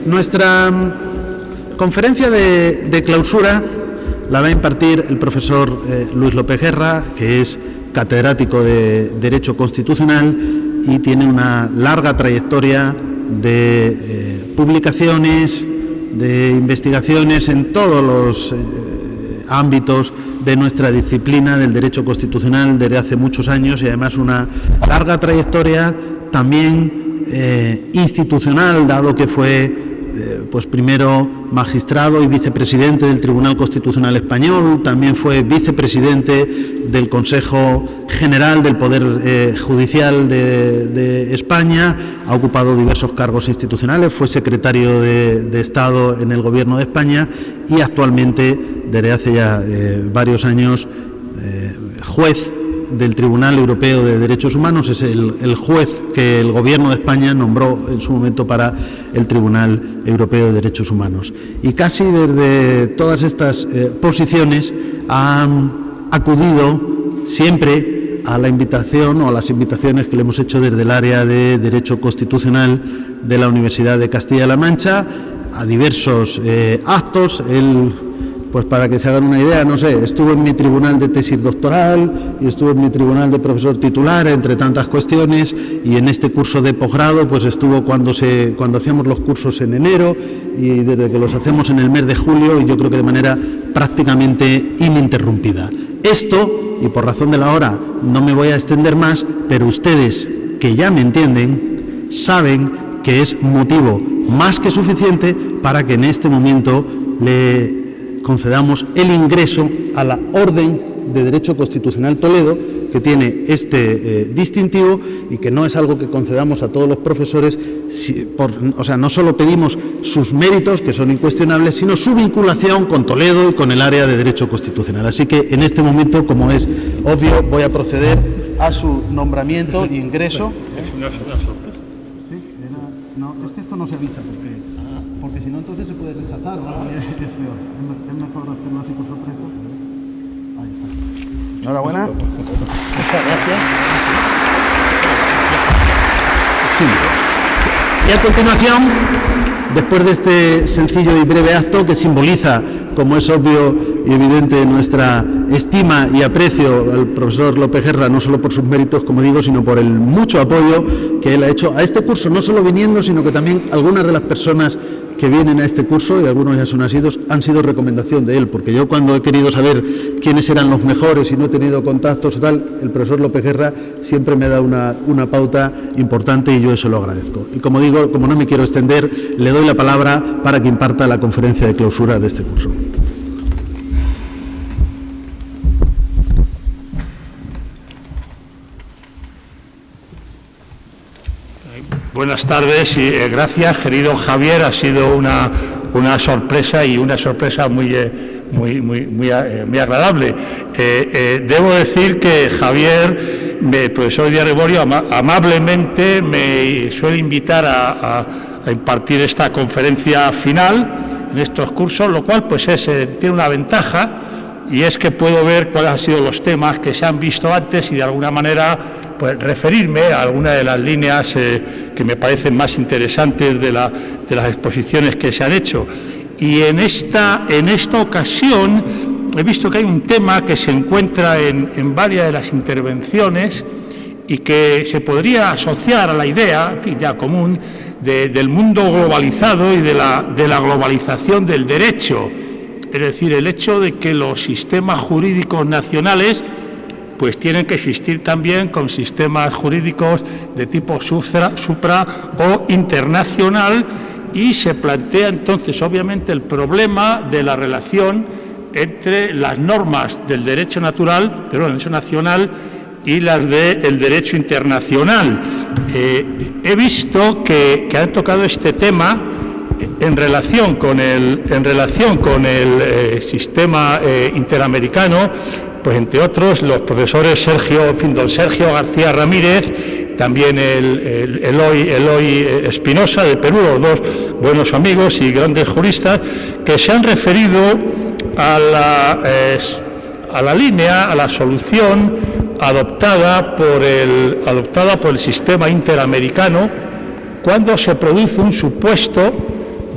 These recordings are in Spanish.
Nuestra conferencia de clausura la va a impartir el profesor Luis López Guerra, que es catedrático de Derecho Constitucional y tiene una larga trayectoria de publicaciones, de investigaciones en todos los ámbitos de nuestra disciplina del derecho constitucional desde hace muchos años, y además una larga trayectoria también institucional, dado que fue pues primero magistrado y vicepresidente del Tribunal Constitucional Español, también fue vicepresidente del Consejo General del Poder Judicial de España, ha ocupado diversos cargos institucionales, fue secretario de Estado en el Gobierno de España y actualmente, desde hace ya varios años, juez del Tribunal Europeo de Derechos Humanos. Es el juez que el Gobierno de España nombró en su momento para el Tribunal Europeo de Derechos Humanos. Y casi desde todas estas posiciones han acudido siempre a la invitación o a las invitaciones que le hemos hecho desde el área de Derecho Constitucional de la Universidad de Castilla-La Mancha, a diversos actos. Pues para que se hagan una idea, no sé, estuvo en mi tribunal de tesis doctoral y estuvo en mi tribunal de profesor titular, entre tantas cuestiones, y en este curso de posgrado pues estuvo cuando hacíamos los cursos en enero y desde que los hacemos en el mes de julio, y yo creo que de manera prácticamente ininterrumpida. Esto, y por razón de la hora no me voy a extender más, pero ustedes que ya me entienden saben que es motivo más que suficiente para que en este momento le concedamos el ingreso a la Orden de Derecho Constitucional Toledo, que tiene este distintivo y que no es algo que concedamos a todos los profesores, o sea, no solo pedimos sus méritos, que son incuestionables, sino su vinculación con Toledo y con el área de Derecho Constitucional. Así que en este momento, como es obvio, voy a proceder a su nombramiento e ingreso. No es una sorpresa. Sí, no, es que esto no se avisa, porque si no entonces se puede rechazar, ¿no? Es peor. Es mejor hacerlo así por sorpresa. Ahí está. Enhorabuena. Muchas gracias. Sí. Y a continuación, después de este sencillo y breve acto que simboliza, como es obvio y evidente, nuestra estima y aprecio al profesor López Guerra, no solo por sus méritos, como digo, sino por el mucho apoyo que él ha hecho a este curso, no solo viniendo, sino que también algunas de las personas que vienen a este curso, y algunos ya son asiduos, han sido recomendación de él, porque yo cuando he querido saber quiénes eran los mejores y no he tenido contactos o tal, el profesor López Guerra siempre me da una pauta importante y yo eso lo agradezco. Y como digo, como no me quiero extender, le doy la palabra para que imparta la conferencia de clausura de este curso. Buenas tardes y gracias, querido Javier. Ha sido una sorpresa y una sorpresa muy agradable. Debo decir que Javier, el profesor Díaz Reborio, amablemente me suele invitar a impartir esta conferencia final en estos cursos, lo cual pues tiene una ventaja, y es que puedo ver cuáles han sido los temas que se han visto antes y de alguna manera pues referirme a algunas de las líneas que me parecen más interesantes de las exposiciones que se han hecho. Y en esta ocasión he visto que hay un tema que se encuentra en varias de las intervenciones y que se podría asociar a la idea, en fin, ya común, del mundo globalizado y de la globalización del derecho. Es decir, el hecho de que los sistemas jurídicos nacionales pues tienen que existir también con sistemas jurídicos de tipo supra o internacional, y se plantea entonces obviamente el problema de la relación entre las normas del derecho natural, del derecho nacional, y las del derecho internacional. He visto que han tocado este tema en relación con el sistema interamericano, pues entre otros los profesores don Sergio García Ramírez, también el Eloy Espinosa de Perú, los dos buenos amigos y grandes juristas, que se han referido a la línea, a la solución adoptada por el sistema interamericano cuando se produce un supuesto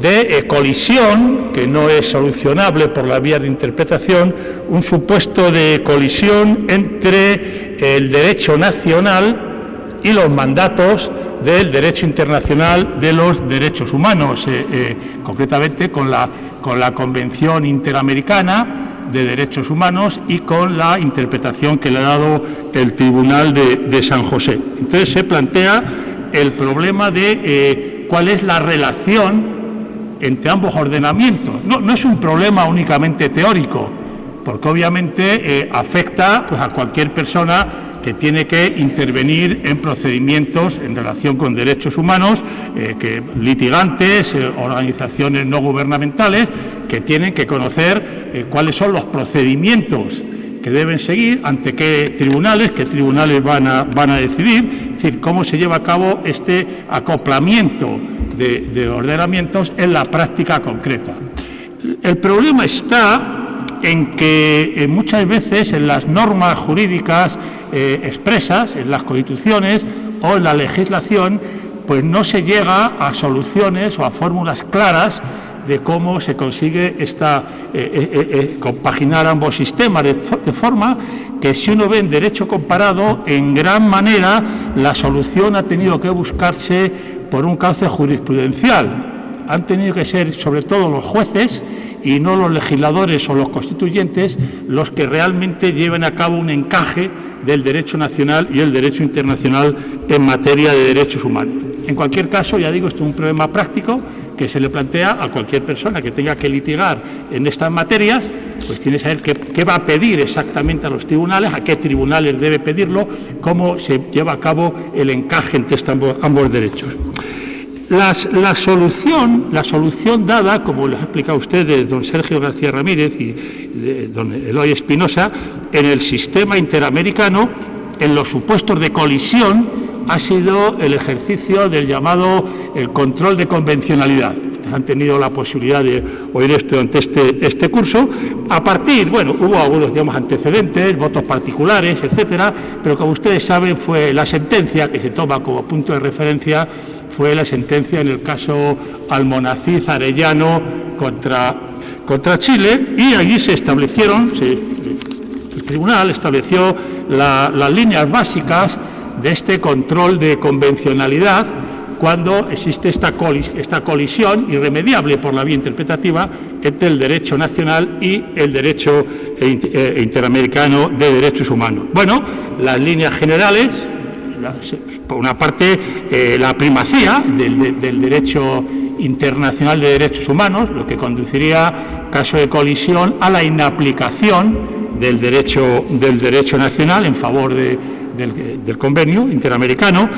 de colisión, que no es solucionable por la vía de interpretación, un supuesto de colisión entre el derecho nacional y los mandatos del derecho internacional de los derechos humanos, concretamente con la Convención Interamericana de Derechos Humanos y con la interpretación que le ha dado el Tribunal de San José. Entonces se plantea el problema de cuál es la relación entre ambos ordenamientos. No es un problema únicamente teórico, porque obviamente afecta pues, a cualquier persona que tiene que intervenir en procedimientos en relación con derechos humanos, litigantes, organizaciones no gubernamentales, que tienen que conocer cuáles son los procedimientos que deben seguir, ante qué tribunales van a decidir, es decir, cómo se lleva a cabo este acoplamiento de ordenamientos en la práctica concreta. El problema está en que muchas veces en las normas jurídicas expresas, en las constituciones o en la legislación, pues no se llega a soluciones o a fórmulas claras de cómo se consigue compaginar ambos sistemas, de forma que si uno ve en derecho comparado, en gran manera la solución ha tenido que buscarse por un cauce jurisprudencial. Han tenido que ser sobre todo los jueces y no los legisladores o los constituyentes los que realmente lleven a cabo un encaje del derecho nacional y el derecho internacional en materia de derechos humanos. En cualquier caso, ya digo, esto es un problema práctico que se le plantea a cualquier persona que tenga que litigar en estas materias, pues tiene que saber qué va a pedir exactamente a los tribunales, a qué tribunales debe pedirlo, cómo se lleva a cabo el encaje entre ambos derechos. La solución dada, como les ha explicado usted, don Sergio García Ramírez y de don Eloy Espinosa, en el sistema interamericano, en los supuestos de colisión, ha sido el ejercicio del llamado el control de convencionalidad. Ustedes han tenido la posibilidad de oír esto durante este curso. A partir, hubo algunos, antecedentes, votos particulares, etcétera, pero como ustedes saben, fue la sentencia que se toma como punto de referencia, fue la sentencia en el caso Almonacid Arellano contra Chile, y allí se establecieron, el tribunal estableció las líneas básicas de este control de convencionalidad cuando existe esta colisión irremediable por la vía interpretativa entre el derecho nacional y el derecho interamericano de derechos humanos. Las líneas generales, por una parte, la primacía del derecho internacional de derechos humanos, lo que conduciría, caso de colisión, a la inaplicación del derecho nacional en favor del convenio interamericano,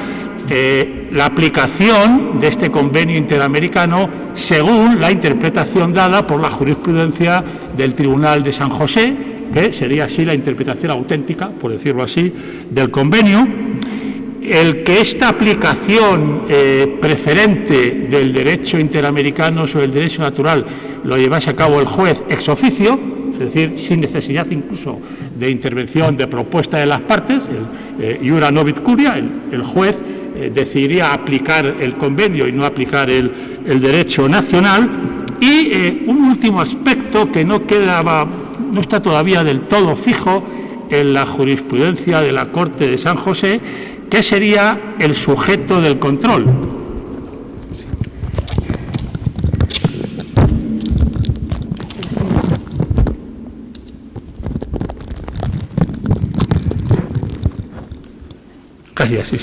la aplicación de este convenio interamericano según la interpretación dada por la jurisprudencia del Tribunal de San José, que sería así la interpretación auténtica, por decirlo así, del convenio. El que esta aplicación preferente del derecho interamericano sobre el derecho natural lo llevase a cabo el juez ex oficio, es decir, sin necesidad incluso de intervención, de propuesta de las partes, iura novit curia, el juez decidiría aplicar el convenio y no aplicar el derecho nacional. Y un último aspecto que no está todavía del todo fijo en la jurisprudencia de la Corte de San José, que sería el sujeto del control. Gracias. Sí.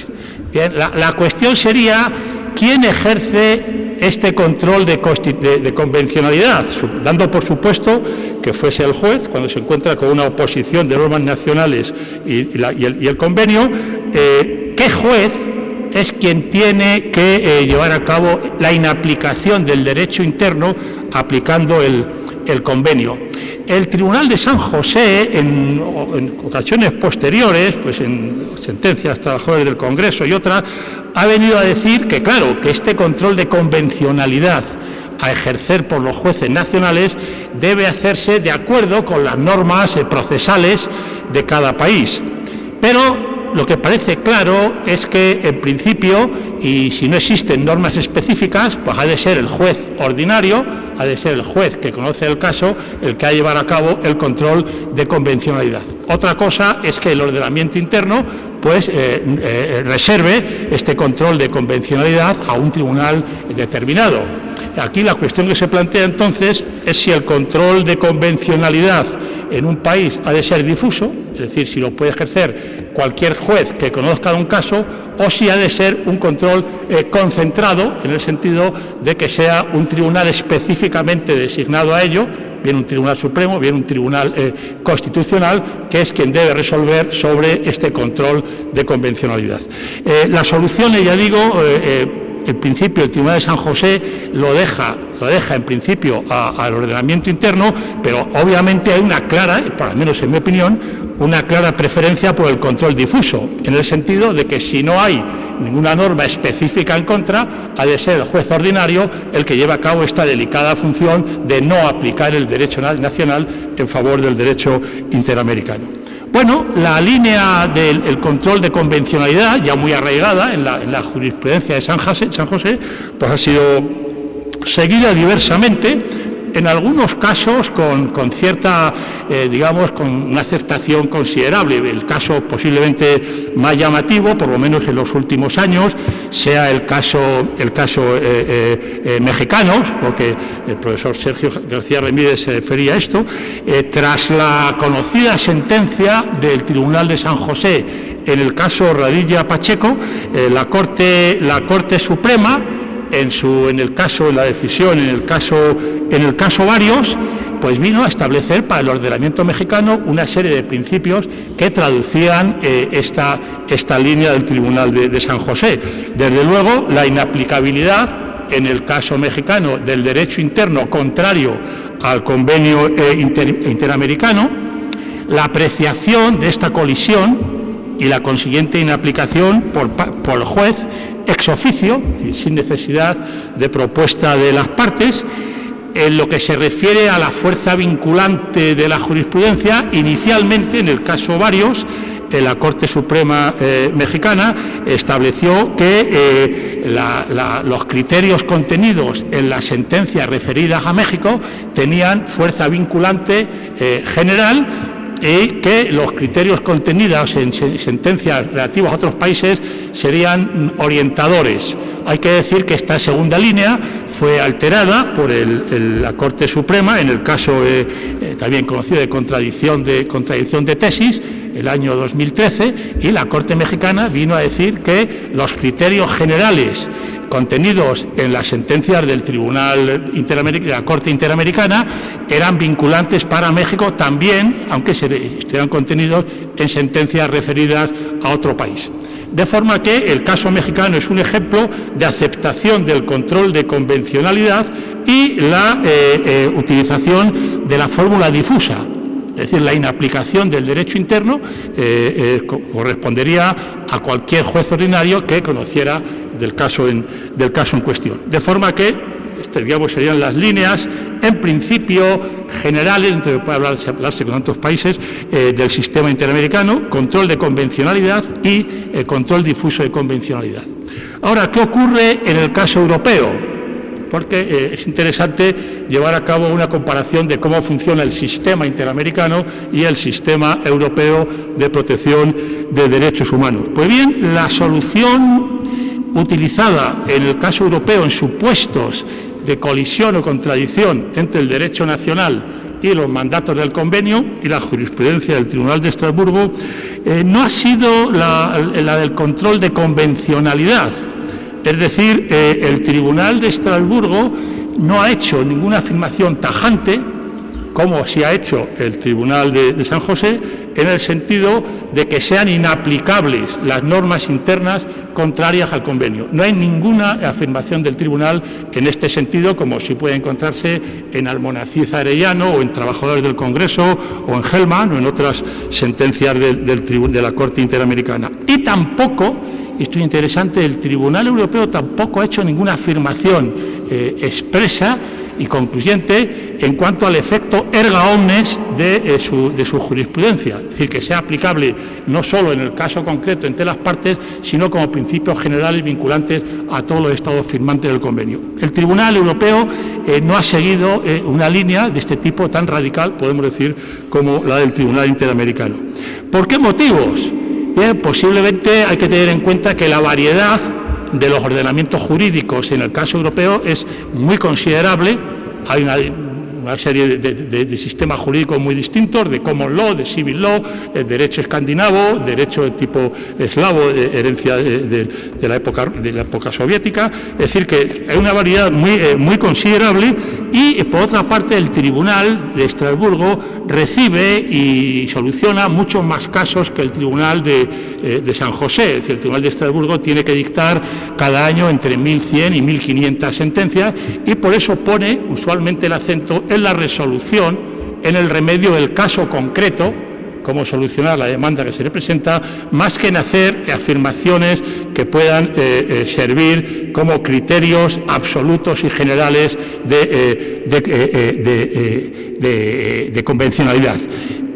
Bien, la cuestión sería quién ejerce este control de convencionalidad, dando por supuesto que fuese el juez cuando se encuentra con una oposición de normas nacionales y el convenio. ¿Qué juez es quien tiene que llevar a cabo la inaplicación del derecho interno aplicando el convenio? El Tribunal de San José, en ocasiones posteriores, pues en sentencias trabajadores del Congreso y otras, ha venido a decir que, claro, que este control de convencionalidad a ejercer por los jueces nacionales debe hacerse de acuerdo con las normas procesales de cada país. Pero lo que parece claro es que, en principio, y si no existen normas específicas, pues ha de ser el juez ordinario, ha de ser el juez que conoce el caso, el que ha de llevar a cabo el control de convencionalidad. Otra cosa es que el ordenamiento interno pues reserve este control de convencionalidad a un tribunal determinado. Aquí la cuestión que se plantea entonces es si el control de convencionalidad en un país ha de ser difuso, es decir, si lo puede ejercer cualquier juez que conozca un caso, o si ha de ser un control concentrado, en el sentido de que sea un tribunal específicamente designado a ello, bien un tribunal supremo, bien un tribunal constitucional, que es quien debe resolver sobre este control de convencionalidad. La solución, ya digo, en principio el Tribunal de San José lo deja en principio al ordenamiento interno, pero obviamente hay una clara, por lo menos en mi opinión, una clara preferencia por el control difuso, en el sentido de que si no hay ninguna norma específica en contra, ha de ser el juez ordinario el que lleva a cabo esta delicada función de no aplicar el derecho nacional en favor del derecho interamericano. Bueno, la línea del control de convencionalidad, ya muy arraigada en la jurisprudencia de San José, pues ha sido seguida diversamente, en algunos casos con cierta, digamos, con una aceptación considerable. El caso posiblemente más llamativo, por lo menos en los últimos años, sea el caso mexicano, porque el profesor Sergio García Ramírez se refería a esto, tras la conocida sentencia del Tribunal de San José en el caso Radilla Pacheco, la Corte Suprema, en la decisión en el caso Varios, pues vino a establecer para el ordenamiento mexicano una serie de principios que traducían esta línea del Tribunal de San José. Desde luego, la inaplicabilidad en el caso mexicano del derecho interno contrario al convenio interamericano, la apreciación de esta colisión y la consiguiente inaplicación por el juez ex oficio, es decir, sin necesidad de propuesta de las partes. En lo que se refiere a la fuerza vinculante de la jurisprudencia, inicialmente, en el caso Varios, la Corte Suprema mexicana estableció que los criterios contenidos en las sentencias referidas a México tenían fuerza vinculante general, y que los criterios contenidos en sentencias relativas a otros países serían orientadores. Hay que decir que esta segunda línea fue alterada por la Corte Suprema en el caso también conocido de contradicción de tesis, el año 2013, y la Corte mexicana vino a decir que los criterios generales contenidos en las sentencias del Tribunal Interamericano, de la Corte Interamericana, eran vinculantes para México también, aunque estuvieran contenidos en sentencias referidas a otro país. De forma que el caso mexicano es un ejemplo de aceptación del control de convencionalidad y la utilización de la fórmula difusa. Es decir, la inaplicación del derecho interno correspondería a cualquier juez ordinario que conociera del caso en cuestión. De forma que, digamos, serían las líneas, en principio, generales, dentro de que puede hablarse con otros países, del sistema interamericano, control de convencionalidad y control difuso de convencionalidad. Ahora, ¿qué ocurre en el caso europeo? Porque es interesante llevar a cabo una comparación de cómo funciona el sistema interamericano y el sistema europeo de protección de derechos humanos. Pues bien, la solución utilizada en el caso europeo en supuestos de colisión o contradicción entre el derecho nacional y los mandatos del convenio y la jurisprudencia del Tribunal de Estrasburgo no ha sido la del control de convencionalidad. Es decir, el Tribunal de Estrasburgo no ha hecho ninguna afirmación tajante, como sí ha hecho el Tribunal de San José, en el sentido de que sean inaplicables las normas internas contrarias al convenio. No hay ninguna afirmación del Tribunal en este sentido, como sí puede encontrarse en Almonacid Arellano o en Trabajadores del Congreso o en Hellman o en otras sentencias de la Corte Interamericana. Y tampoco, esto es interesante, el Tribunal Europeo tampoco ha hecho ninguna afirmación expresa y concluyente en cuanto al efecto erga omnes de su jurisprudencia, es decir, que sea aplicable no solo en el caso concreto entre las partes, sino como principios generales vinculantes a todos los Estados firmantes del convenio. El Tribunal Europeo no ha seguido una línea de este tipo tan radical, podemos decir, como la del Tribunal Interamericano. ¿Por qué motivos? Bien, posiblemente hay que tener en cuenta que la variedad de los ordenamientos jurídicos en el caso europeo es muy considerable. Hay una serie de sistemas jurídicos muy distintos, de common law, de civil law, derecho escandinavo, derecho de tipo eslavo, herencia de la época soviética. Es decir, que hay una variedad muy considerable y, por otra parte, el Tribunal de Estrasburgo recibe y soluciona muchos más casos que el Tribunal de San José. Es decir, el Tribunal de Estrasburgo tiene que dictar cada año entre 1.100 y 1.500 sentencias y por eso pone usualmente el acento en la resolución, en el remedio del caso concreto, cómo solucionar la demanda que se le presenta, más que en hacer afirmaciones que puedan servir como criterios absolutos y generales de convencionalidad.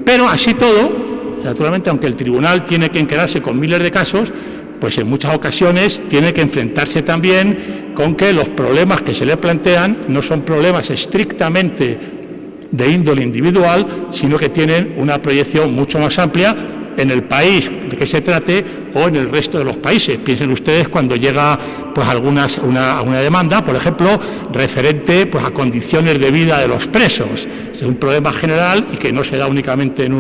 Pero así todo, naturalmente, aunque el tribunal tiene que encararse con miles de casos, pues en muchas ocasiones tiene que enfrentarse también con que los problemas que se le plantean no son problemas estrictamente de índole individual, sino que tienen una proyección mucho más amplia en el país de que se trate o en el resto de los países. Piensen ustedes cuando llega pues una demanda, por ejemplo, referente pues a condiciones de vida de los presos. Es un problema general y que no se da únicamente en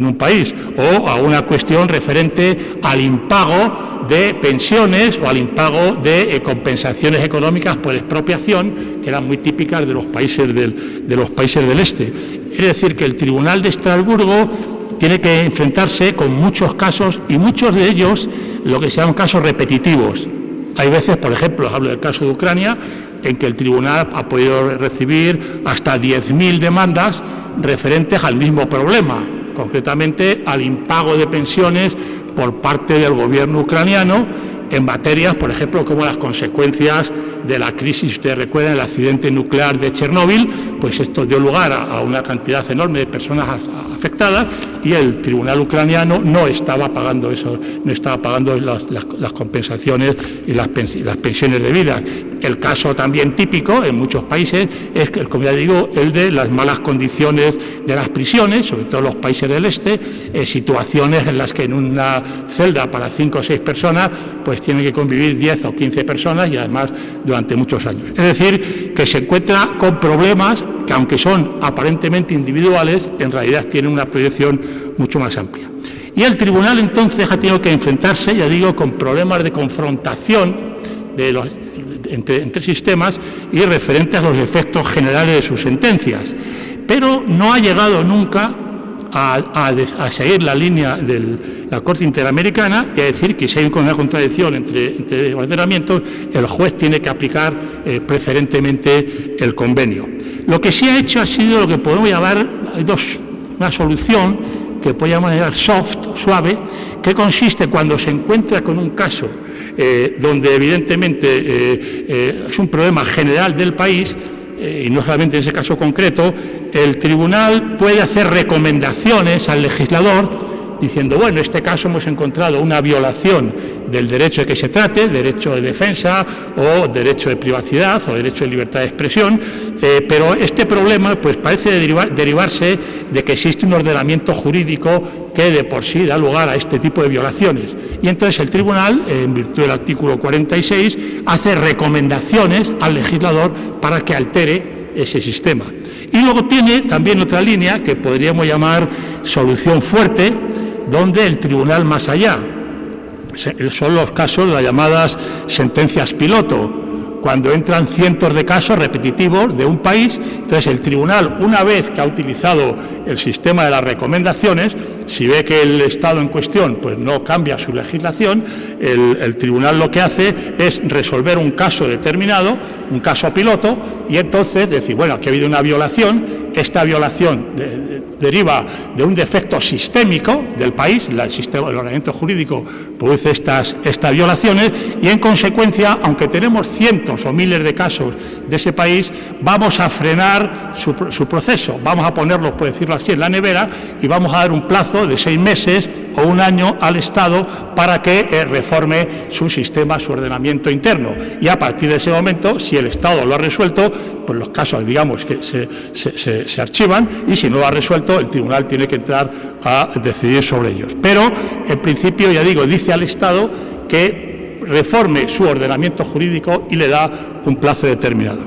un país, o a una cuestión referente al impago de pensiones o al impago de compensaciones económicas por expropiación, que eran muy típicas de los países del este. Es decir, que el Tribunal de Estrasburgo tiene que enfrentarse con muchos casos y muchos de ellos lo que se llaman casos repetitivos. Hay veces, por ejemplo, hablo del caso de Ucrania, en que el tribunal ha podido recibir hasta 10.000 demandas referentes al mismo problema, concretamente al impago de pensiones por parte del gobierno ucraniano en materias, por ejemplo, como las consecuencias de la crisis. Ustedes recuerdan el accidente nuclear de Chernóbil, pues esto dio lugar a una cantidad enorme de personas afectadas y el tribunal ucraniano no estaba pagando eso, no estaba pagando las compensaciones y las pensiones debidas. El caso también típico en muchos países es, como ya digo, el de las malas condiciones de las prisiones, sobre todo en los países del este, situaciones en las que en una celda para 5 o 6 personas pues tienen que convivir 10 o 15 personas y además durante muchos años. Es decir, que se encuentra con problemas que, aunque son aparentemente individuales, en realidad tienen una proyección mucho más amplia. Y el tribunal entonces ha tenido que enfrentarse, ya digo, con problemas de confrontación entre sistemas y referentes a los efectos generales de sus sentencias. Pero no ha llegado nunca a seguir la línea de la Corte Interamericana y a decir que si hay una contradicción entre ordenamientos, el juez tiene que aplicar preferentemente el convenio. Lo que sí ha hecho ha sido lo que podemos llamar una solución que podemos llamar soft, suave, que consiste cuando se encuentra con un caso donde evidentemente es un problema general del país, y no solamente en ese caso concreto, el tribunal puede hacer recomendaciones al legislador diciendo, bueno, en este caso hemos encontrado una violación del derecho de que se trate, derecho de defensa o derecho de privacidad o derecho de libertad de expresión, pero este problema pues parece derivarse de que existe un ordenamiento jurídico que de por sí da lugar a este tipo de violaciones. Y entonces el tribunal, en virtud del artículo 46, hace recomendaciones al legislador para que altere ese sistema. Y luego tiene también otra línea que podríamos llamar solución fuerte, donde el tribunal más allá. Son los casos de las llamadas sentencias piloto, cuando entran cientos de casos repetitivos de un país. Entonces el tribunal, una vez que ha utilizado el sistema de las recomendaciones, si ve que el Estado en cuestión pues no cambia su legislación, el tribunal lo que hace es resolver un caso determinado, un caso piloto, y entonces decir, bueno, aquí ha habido una violación, esta violación deriva de un defecto sistémico del país, el ordenamiento jurídico produce estas violaciones, y en consecuencia, aunque tenemos cientos o miles de casos de ese país, vamos a frenar su proceso, vamos a ponerlo, por decirlo así, en la nevera, y vamos a dar un plazo de 6 meses o 1 año al Estado para que reforme su sistema, su ordenamiento interno. Y a partir de ese momento, si el Estado lo ha resuelto, pues los casos, digamos, que se archivan, y si no lo ha resuelto, el tribunal tiene que entrar a decidir sobre ellos. Pero, en principio, ya digo, dice al Estado que reforme su ordenamiento jurídico y le da un plazo determinado.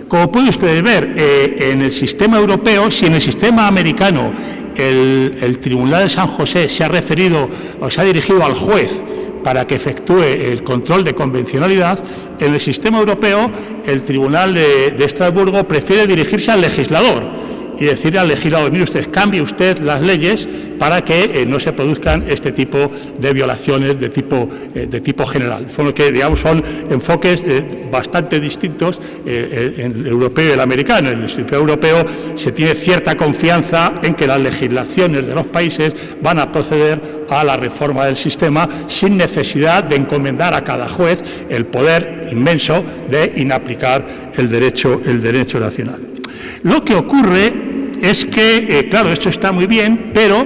Como pueden ustedes ver, en el sistema europeo, si en el sistema americano el Tribunal de San José se ha referido o se ha dirigido al juez para que efectúe el control de convencionalidad, en el sistema europeo el Tribunal de Estrasburgo prefiere dirigirse al legislador y decirle al legislador, mire usted, cambie usted las leyes para que no se produzcan este tipo de violaciones de tipo general. Son lo que, digamos, son enfoques bastante distintos en el europeo y el americano. En el sistema europeo se tiene cierta confianza en que las legislaciones de los países van a proceder a la reforma del sistema sin necesidad de encomendar a cada juez el poder inmenso de inaplicar el derecho nacional. Lo que ocurre es que, claro, esto está muy bien, pero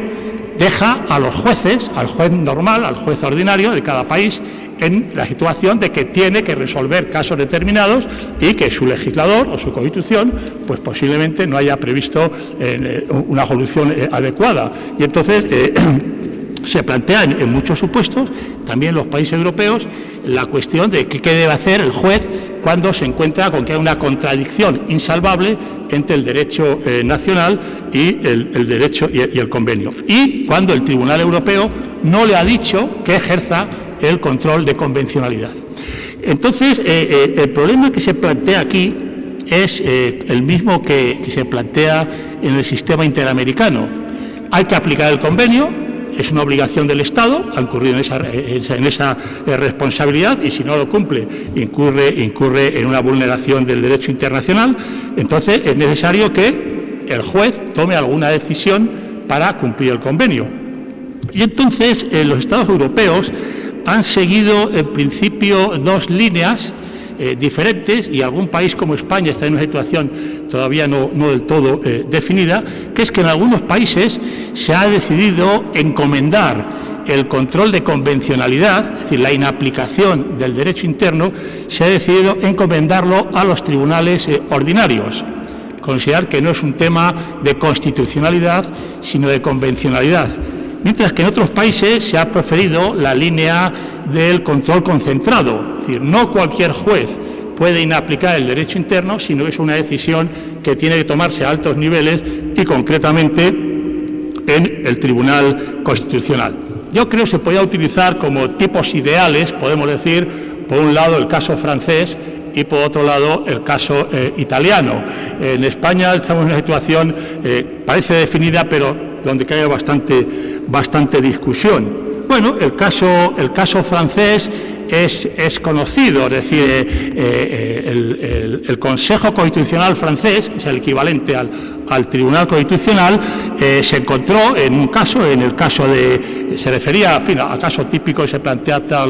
deja a los jueces, al juez normal, al juez ordinario de cada país, en la situación de que tiene que resolver casos determinados y que su legislador o su Constitución, pues posiblemente no haya previsto una solución adecuada. Y entonces se plantea en muchos supuestos, también en los países europeos, la cuestión de qué debe hacer el juez cuando se encuentra con que hay una contradicción insalvable entre el derecho nacional y el derecho y el convenio. Y cuando el Tribunal Europeo no le ha dicho que ejerza el control de convencionalidad. Entonces, el problema que se plantea aquí es el mismo que se plantea en el sistema interamericano. Hay que aplicar el convenio. Es una obligación del Estado, ha incurrido en esa responsabilidad, y si no lo cumple, incurre en una vulneración del derecho internacional. Entonces, es necesario que el juez tome alguna decisión para cumplir el convenio. Y entonces, los Estados europeos han seguido, en principio, 2 líneas diferentes, y algún país como España está en una situación todavía no del todo definida, que es que en algunos países se ha decidido encomendar el control de convencionalidad, es decir, la inaplicación del derecho interno, se ha decidido encomendarlo a los tribunales ordinarios, considerar que no es un tema de constitucionalidad, sino de convencionalidad. Mientras que en otros países se ha preferido la línea del control concentrado, es decir, no cualquier juez puede inaplicar el derecho interno, sino que es una decisión que tiene que tomarse a altos niveles y concretamente en el Tribunal Constitucional. Yo creo que se podría utilizar como tipos ideales, podemos decir, por un lado el caso francés y por otro lado el caso italiano. En España estamos en una situación parece definida, pero donde cae bastante discusión. Bueno, el caso francés es conocido, es decir, el Consejo Constitucional francés, es el equivalente al Tribunal Constitucional, se encontró en un caso, se refería, en fin, al caso típico que se plantea a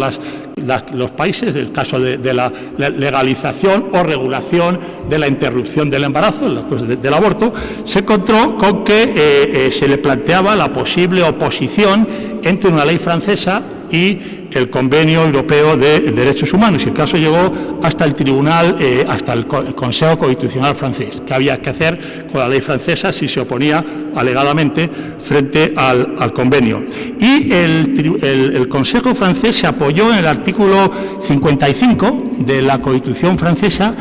los países, el caso de la legalización o regulación de la interrupción del embarazo, del aborto, se encontró con que se le planteaba la posible oposición entre una ley francesa y el Convenio Europeo de Derechos Humanos, y el caso llegó hasta el Tribunal, hasta el Consejo Constitucional francés. ¿Qué había que hacer con la ley francesa si se oponía alegadamente frente al convenio? Y el Consejo francés se apoyó en el artículo 55 de la Constitución francesa,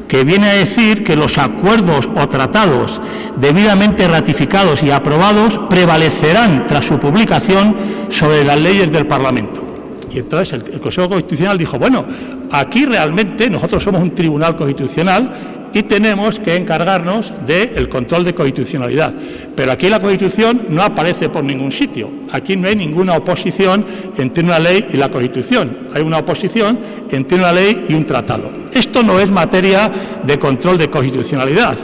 que viene a decir que los acuerdos o tratados debidamente ratificados y aprobados prevalecerán tras su publicación sobre las leyes del Parlamento. Y entonces el Consejo Constitucional dijo, bueno, aquí realmente nosotros somos un tribunal constitucional y tenemos que encargarnos del control de constitucionalidad. Pero aquí la Constitución no aparece por ningún sitio. Aquí no hay ninguna oposición entre una ley y la Constitución. Hay una oposición entre una ley y un tratado. Esto no es materia de control de constitucionalidad.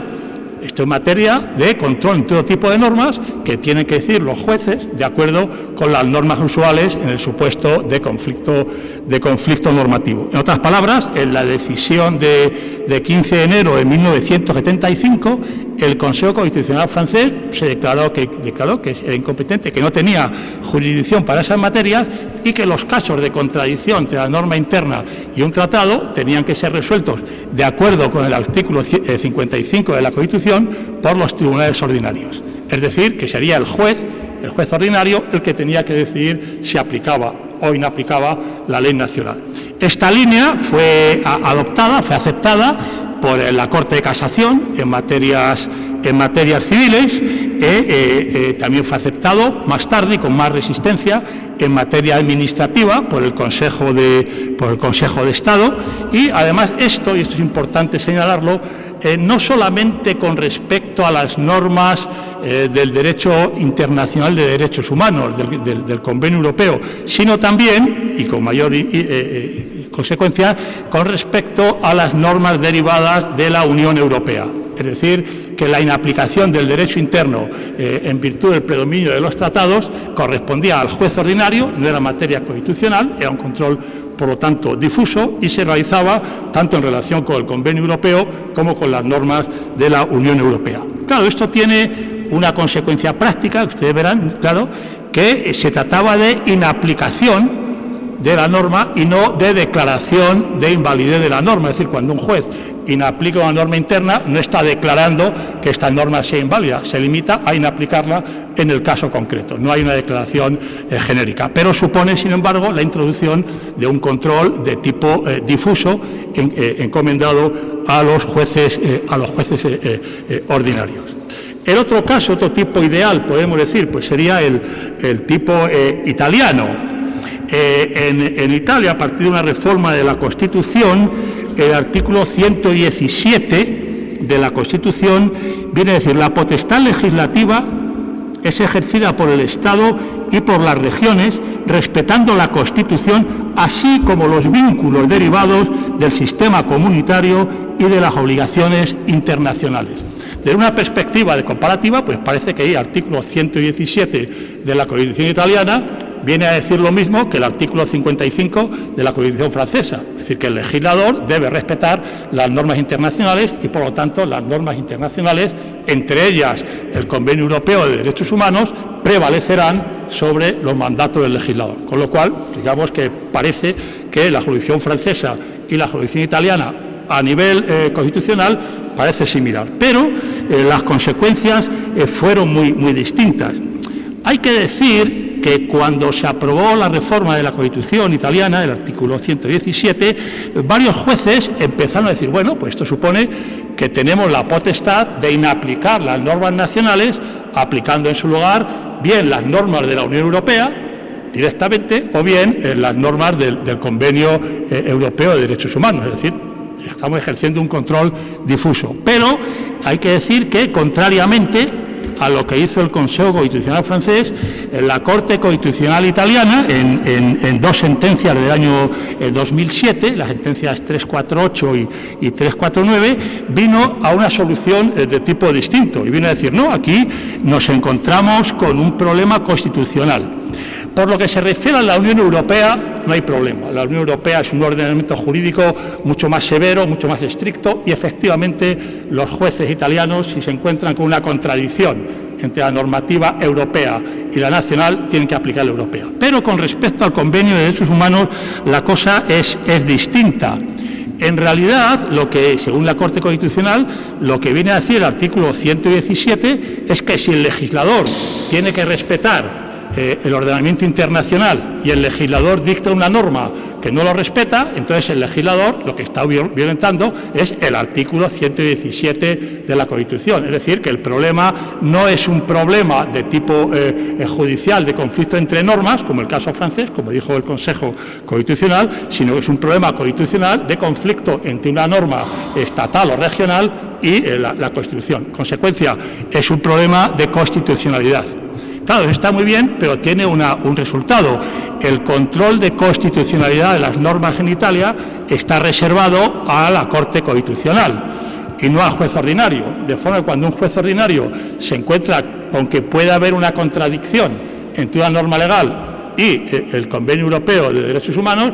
Esto es materia de control en todo tipo de normas que tienen que decir los jueces de acuerdo con las normas usuales en el supuesto de conflicto normativo. En otras palabras, en la decisión de 15 de enero de 1975, el Consejo Constitucional francés se declaró que era incompetente, que no tenía jurisdicción para esas materias y que los casos de contradicción entre la norma interna y un tratado tenían que ser resueltos de acuerdo con el artículo 55 de la Constitución por los tribunales ordinarios. Es decir, que sería el juez ordinario el que tenía que decidir si aplicaba o inaplicaba la ley nacional. Esta línea fue aceptada por la Corte de Casación en materias civiles, también fue aceptado más tarde y con más resistencia en materia administrativa por el Consejo de Estado, y además esto es importante señalarlo, no solamente con respecto a las normas del derecho internacional de derechos humanos, del Convenio Europeo, sino también, y con mayor consecuencia, con respecto a las normas derivadas de la Unión Europea. Es decir, que la inaplicación del derecho interno en virtud del predominio de los tratados correspondía al juez ordinario, no era materia constitucional, era un control, por lo tanto, difuso, y se realizaba tanto en relación con el Convenio Europeo como con las normas de la Unión Europea. Claro, esto tiene una consecuencia práctica, ustedes verán, claro, que se trataba de inaplicación de la norma y no de declaración de invalidez de la norma. Es decir, cuando un juez inaplica una norma interna, no está declarando que esta norma sea inválida, se limita a inaplicarla en el caso concreto. No hay una declaración genérica, pero supone, sin embargo, la introducción de un control de tipo difuso encomendado a los jueces ordinarios. El otro caso, otro tipo ideal, podemos decir, pues sería el tipo italiano. En Italia, a partir de una reforma de la Constitución, el artículo 117 de la Constitución viene a decir: la potestad legislativa es ejercida por el Estado y por las regiones, respetando la Constitución, así como los vínculos derivados del sistema comunitario y de las obligaciones internacionales. Desde una perspectiva de comparativa, pues parece que el artículo 117 de la Constitución italiana viene a decir lo mismo que el artículo 55 de la Constitución francesa, es decir, que el legislador debe respetar las normas internacionales y, por lo tanto, las normas internacionales, entre ellas el Convenio Europeo de Derechos Humanos, prevalecerán sobre los mandatos del legislador. Con lo cual, digamos que parece que la jurisdicción francesa y la jurisdicción italiana a nivel constitucional parece similar, pero las consecuencias fueron muy distintas. Hay que decir que cuando se aprobó la reforma de la Constitución italiana, el artículo 117, varios jueces empezaron a decir: bueno, pues esto supone que tenemos la potestad de inaplicar las normas nacionales, aplicando en su lugar bien las normas de la Unión Europea directamente o bien las normas del Convenio Europeo de Derechos Humanos. Es decir, estamos ejerciendo un control difuso. Pero hay que decir que, contrariamente a lo que hizo el Consejo Constitucional francés, la Corte Constitucional italiana, en dos sentencias del año 2007, las sentencias 348 y 349, vino a una solución de tipo distinto y vino a decir: no, aquí nos encontramos con un problema constitucional. Por lo que se refiere a la Unión Europea, no hay problema. La Unión Europea es un ordenamiento jurídico mucho más severo, mucho más estricto, y efectivamente los jueces italianos, si se encuentran con una contradicción entre la normativa europea y la nacional, tienen que aplicar la europea. Pero con respecto al Convenio de Derechos Humanos, la cosa es distinta. En realidad, según la Corte Constitucional, lo que viene a decir el artículo 117 es que si el legislador tiene que respetar el ordenamiento internacional y el legislador dicta una norma que no lo respeta, entonces el legislador lo que está violentando es el artículo 117 de la Constitución. Es decir, que el problema no es un problema de tipo judicial, de conflicto entre normas, como el caso francés, como dijo el Consejo Constitucional, sino que es un problema constitucional de conflicto entre una norma estatal o regional y la Constitución. Consecuencia, es un problema de constitucionalidad. Claro, está muy bien, pero tiene un resultado. El control de constitucionalidad de las normas en Italia está reservado a la Corte Constitucional y no al juez ordinario. De forma que cuando un juez ordinario se encuentra con que puede haber una contradicción entre una norma legal y el Convenio Europeo de Derechos Humanos,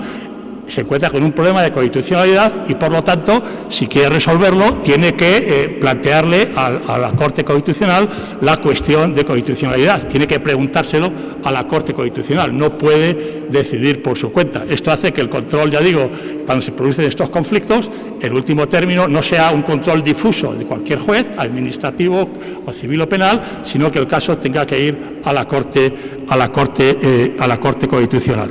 se encuentra con un problema de constitucionalidad y, por lo tanto, si quiere resolverlo, tiene que plantearle a la Corte Constitucional la cuestión de constitucionalidad. Tiene que preguntárselo a la Corte Constitucional. No puede decidir por su cuenta. Esto hace que el control, ya digo, cuando se producen estos conflictos, en último término, no sea un control difuso de cualquier juez, administrativo o civil o penal, sino que el caso tenga que ir a la Corte Constitucional.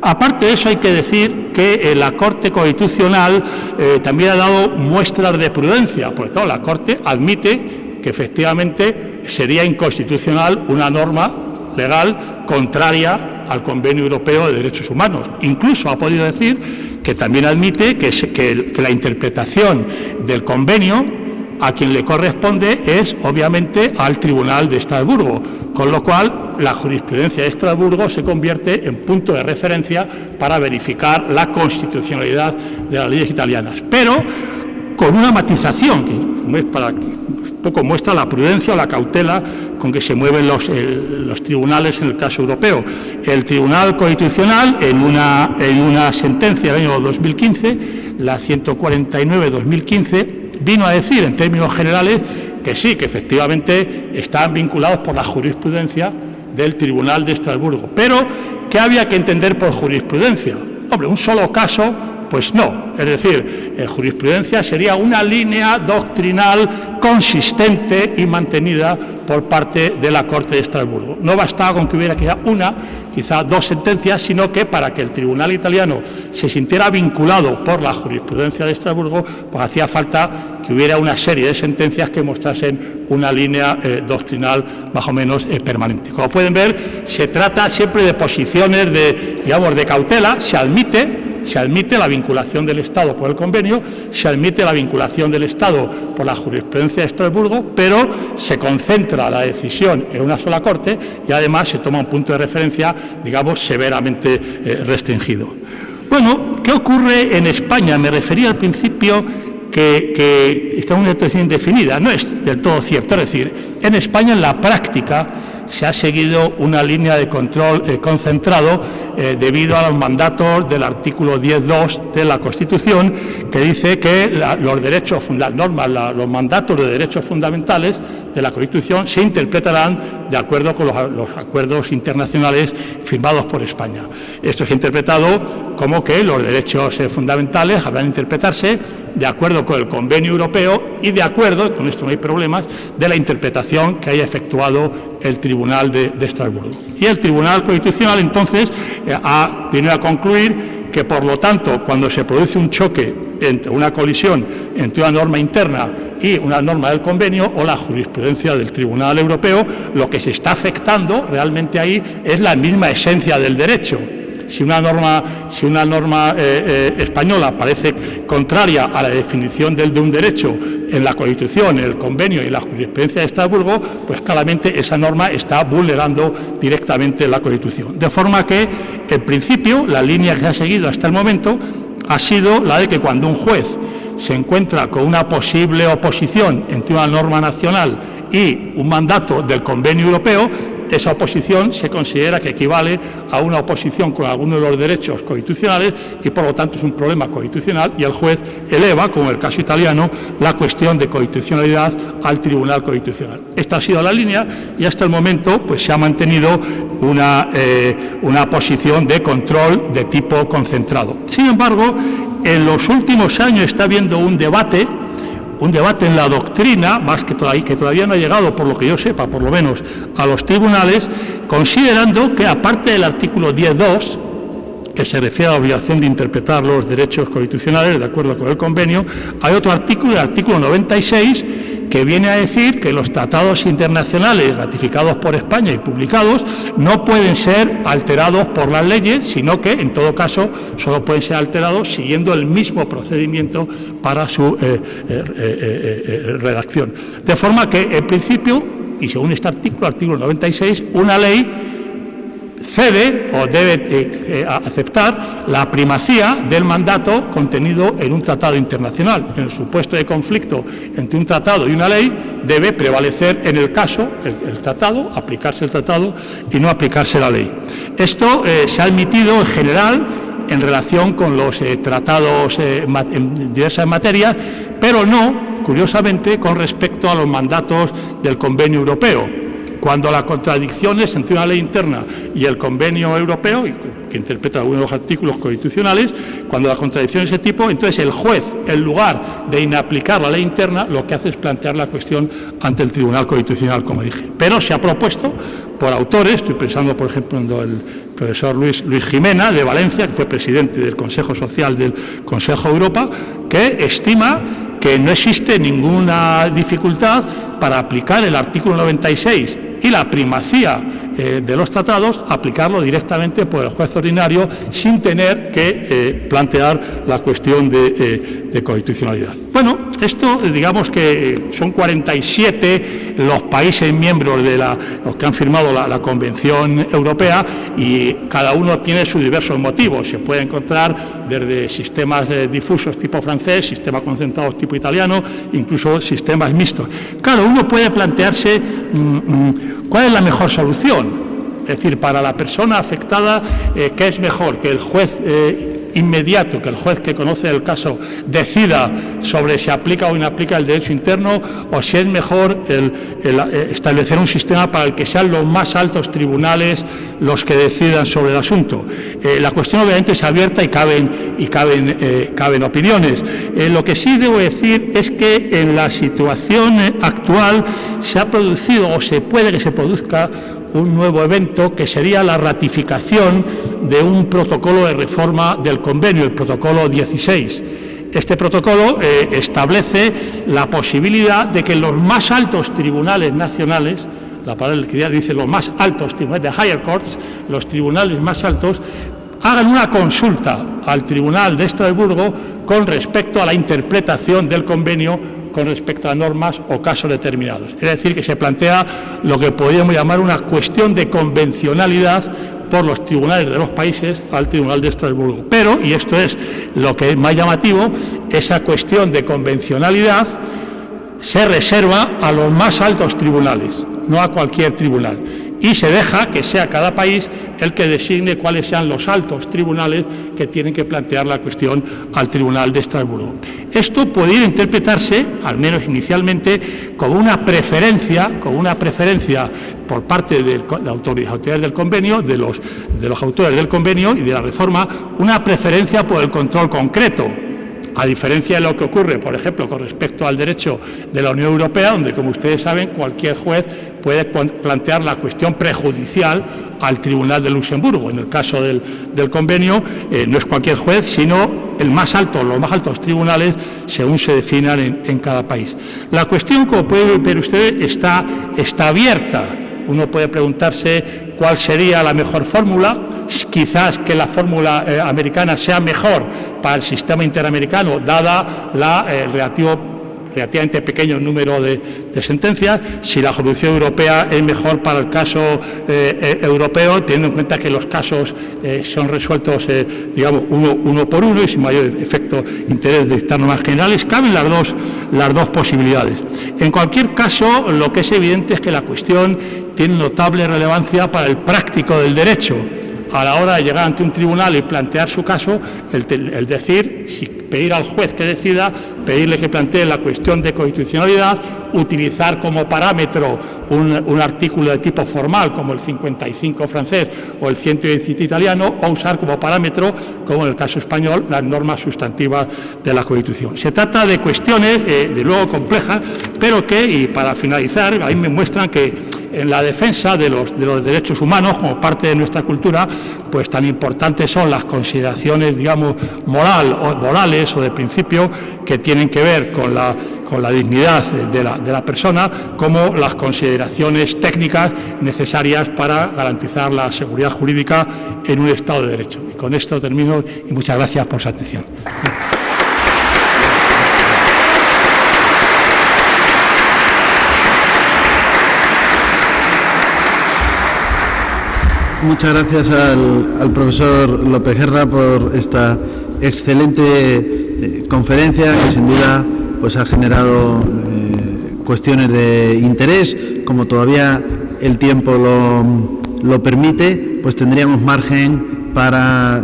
Aparte de eso, hay que decir que la Corte Constitucional también ha dado muestras de prudencia, porque claro, la Corte admite que efectivamente sería inconstitucional una norma legal contraria al Convenio Europeo de Derechos Humanos. Incluso ha podido decir que también admite que la interpretación del convenio a quien le corresponde es, obviamente, al Tribunal de Estrasburgo, con lo cual la jurisprudencia de Estrasburgo se convierte en punto de referencia para verificar la constitucionalidad de las leyes italianas, pero con una matización, que es para que un poco muestra la prudencia o la cautela con que se mueven los tribunales en el caso europeo. El Tribunal Constitucional, en una sentencia del año 2015, la 149/2015, vino a decir, en términos generales, que sí, que efectivamente están vinculados por la jurisprudencia del Tribunal de Estrasburgo. Pero, ¿qué había que entender por jurisprudencia? Hombre, un solo caso, pues no. Es decir, jurisprudencia sería una línea doctrinal consistente y mantenida por parte de la Corte de Estrasburgo. No bastaba con que hubiera quizá una, quizá dos sentencias, sino que para que el tribunal italiano se sintiera vinculado por la jurisprudencia de Estrasburgo, pues hacía falta que hubiera una serie de sentencias que mostrasen una línea doctrinal más o menos permanente. Como pueden ver, se trata siempre de posiciones de cautela. Se admite la vinculación del Estado por el convenio, se admite la vinculación del Estado por la jurisprudencia de Estrasburgo, pero se concentra la decisión en una sola Corte y además se toma un punto de referencia, digamos, severamente restringido. Bueno, ¿qué ocurre en España? Me refería al principio que está una situación indefinida. No es del todo cierto. Es decir, en España, en la práctica, se ha seguido una línea de control concentrado debido a los mandatos del artículo 10.2 de la Constitución, que dice que los mandatos de derechos fundamentales de la Constitución se interpretarán de acuerdo con los acuerdos internacionales firmados por España. Esto es interpretado como que los derechos fundamentales habrán de interpretarse de acuerdo con el Convenio Europeo y de acuerdo, con esto no hay problemas, de la interpretación que haya efectuado el Tribunal de Estrasburgo. Y el Tribunal Constitucional, entonces, viene a concluir que, por lo tanto, cuando se produce un choque entre una colisión entre una norma interna y una norma del convenio o la jurisprudencia del Tribunal Europeo, lo que se está afectando realmente ahí es la misma esencia del derecho. Si una norma española parece contraria a la definición de un derecho en la Constitución, en el convenio y en la jurisprudencia de Estrasburgo, pues claramente esa norma está vulnerando directamente la Constitución. De forma que, en principio, la línea que se ha seguido hasta el momento ha sido la de que cuando un juez se encuentra con una posible oposición entre una norma nacional y un mandato del Convenio Europeo, esa oposición se considera que equivale a una oposición con alguno de los derechos constitucionales y, por lo tanto, es un problema constitucional y el juez eleva, como en el caso italiano, la cuestión de constitucionalidad al Tribunal Constitucional. Esta ha sido la línea y hasta el momento pues se ha mantenido una posición de control de tipo concentrado. Sin embargo, en los últimos años está habiendo un debate un debate en la doctrina, más que todavía no ha llegado, por lo que yo sepa, por lo menos, a los tribunales, considerando que aparte del artículo 10.2, que se refiere a la obligación de interpretar los derechos constitucionales de acuerdo con el convenio, hay otro artículo, el artículo 96, que viene a decir que los tratados internacionales ratificados por España y publicados no pueden ser alterados por las leyes, sino que, en todo caso, solo pueden ser alterados siguiendo el mismo procedimiento para su redacción. De forma que, en principio, y según este artículo 96, una ley cede o debe aceptar la primacía del mandato contenido en un tratado internacional. En el supuesto de conflicto entre un tratado y una ley, debe prevalecer en el caso el tratado, aplicarse el tratado y no aplicarse la ley. Esto se ha admitido en general en relación con los tratados en diversas materias, pero no, curiosamente, con respecto a los mandatos del Convenio Europeo. Cuando las contradicciones entre una ley interna y el convenio europeo, que interpreta algunos de los artículos constitucionales, cuando las contradicciones de ese tipo, entonces el juez, en lugar de inaplicar la ley interna, lo que hace es plantear la cuestión ante el Tribunal Constitucional, como dije. Pero se ha propuesto por autores, estoy pensando, por ejemplo, en el profesor Luis Jimena, de Valencia, que fue presidente del Consejo Social del Consejo de Europa, que estima que no existe ninguna dificultad para aplicar el artículo 96 y la primacía de los tratados, aplicarlo directamente por el juez ordinario sin tener que plantear la cuestión de constitucionalidad. Bueno, esto digamos que son 47 los países miembros de los que han firmado la Convención Europea, y cada uno tiene sus diversos motivos. Se puede encontrar desde sistemas difusos tipo francés, sistemas concentrados tipo italiano, incluso sistemas mixtos. Claro, uno puede plantearse cuál es la mejor solución. Es decir, para la persona afectada, ¿qué es mejor? Que el juez inmediato, que el juez que conoce el caso decida sobre si aplica o no aplica el derecho interno, o si es mejor establecer un sistema para el que sean los más altos tribunales los que decidan sobre el asunto. La cuestión obviamente es abierta y caben opiniones. Lo que sí debo decir es que en la situación actual se ha producido, o se puede que se produzca, un nuevo evento, que sería la ratificación de un protocolo de reforma del convenio, el protocolo 16. Este protocolo establece la posibilidad de que los más altos tribunales nacionales, la palabra que ya dice los más altos tribunales, de higher courts, los tribunales más altos, hagan una consulta al Tribunal de Estrasburgo con respecto a la interpretación del convenio con respecto a normas o casos determinados. Es decir, que se plantea lo que podríamos llamar una cuestión de convencionalidad por los tribunales de los países al Tribunal de Estrasburgo. Pero, y esto es lo que es más llamativo, esa cuestión de convencionalidad se reserva a los más altos tribunales, no a cualquier tribunal. Y se deja que sea cada país el que designe cuáles sean los altos tribunales que tienen que plantear la cuestión al Tribunal de Estrasburgo. Esto podría interpretarse, al menos inicialmente, como una preferencia por parte de las autoridades del convenio, de los autores del convenio y de la reforma, una preferencia por el control concreto. A diferencia de lo que ocurre, por ejemplo, con respecto al derecho de la Unión Europea, donde, como ustedes saben, cualquier juez puede plantear la cuestión prejudicial al Tribunal de Luxemburgo. En el caso del convenio, no es cualquier juez, sino los más altos tribunales, según se definan en cada país. La cuestión, como pueden ver ustedes, está abierta. Uno puede preguntarse cuál sería la mejor fórmula. Quizás que la fórmula americana sea mejor para el sistema interamericano, dada la relativamente pequeño número de sentencias. Si la jurisdicción europea es mejor para el caso europeo, teniendo en cuenta que los casos son resueltos, digamos, uno por uno y sin mayor efecto interés de dictar normas generales, caben las dos posibilidades. En cualquier caso, lo que es evidente es que la cuestión tiene notable relevancia para el práctico del derecho. a la hora de llegar ante un tribunal y plantear su caso, el decir, si pedir al juez que decida, pedirle que plantee la cuestión de constitucionalidad, utilizar como parámetro un artículo de tipo formal como el 55 francés o el 117 italiano, o usar como parámetro, como en el caso español, las normas sustantivas de la Constitución. Se trata de cuestiones, de luego complejas, pero que, y para finalizar, ahí me muestran que en la defensa de los derechos humanos, como parte de nuestra cultura, pues tan importantes son las consideraciones, digamos, morales o de principio, que tienen que ver con la dignidad de la persona, como las consideraciones técnicas necesarias para garantizar la seguridad jurídica en un Estado de Derecho. Y con esto termino y muchas gracias por su atención. Muchas gracias al profesor Lopegui por esta excelente conferencia que sin duda pues ha generado cuestiones de interés. Como todavía el tiempo lo permite, pues tendríamos margen para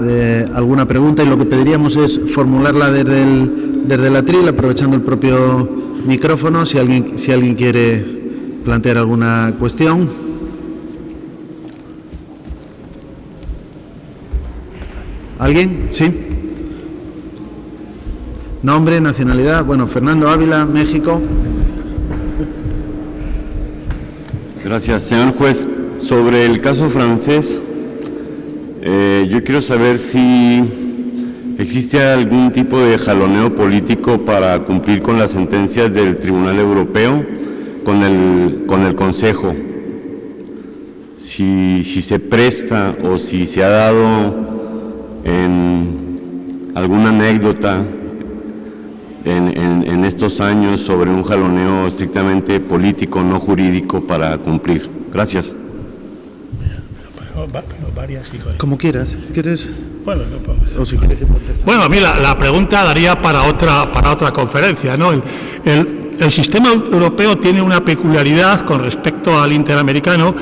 alguna pregunta, y lo que pediríamos es formularla desde el atril, aprovechando el propio micrófono, si alguien quiere plantear alguna cuestión. ¿Alguien? ¿Sí? Nombre, nacionalidad. Bueno, Fernando Ávila, México. Gracias, señor juez. Sobre el caso francés, yo quiero saber si existe algún tipo de jaloneo político para cumplir con las sentencias del Tribunal Europeo con el Consejo. Si se presta o si se ha dado en alguna anécdota en estos años sobre un jaloneo estrictamente político, no jurídico, para cumplir. Gracias. Como quieras. ¿Quieres? Bueno, o si quieres contestar. Bueno, a mí la pregunta daría para otra conferencia, ¿no? El sistema europeo tiene una peculiaridad con respecto al interamericano,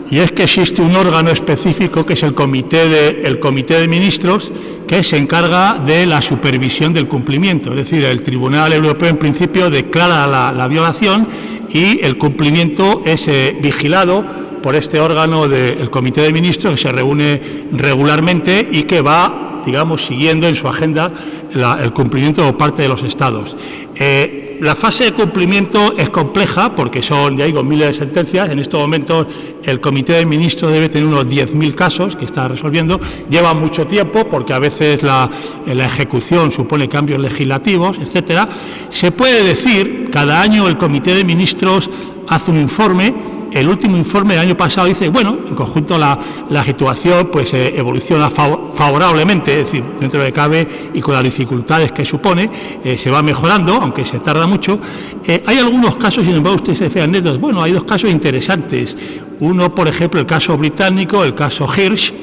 y es que existe un órgano específico que es el Comité de Ministros, que se encarga de la supervisión del cumplimiento. Es decir, el Tribunal Europeo en principio declara la violación y el cumplimiento es vigilado por este órgano del Comité de Ministros, que se reúne regularmente y que va, digamos, siguiendo en su agenda el cumplimiento por parte de los Estados. La fase de cumplimiento es compleja porque son, ya digo, miles de sentencias. En estos momentos el Comité de Ministros debe tener unos 10.000 casos que está resolviendo. Lleva mucho tiempo porque a veces la ejecución supone cambios legislativos, etcétera. Se puede decir, cada año el Comité de Ministros hace un informe. El último informe del año pasado dice, bueno, en conjunto la situación pues evoluciona favorablemente, es decir, dentro de cabe y con las dificultades que supone, se va mejorando, aunque se tarda mucho. Hay algunos casos, sin embargo, ustedes se decían anécdotas. Bueno, hay dos casos interesantes. Uno, por ejemplo, el caso británico, el caso Hirsch,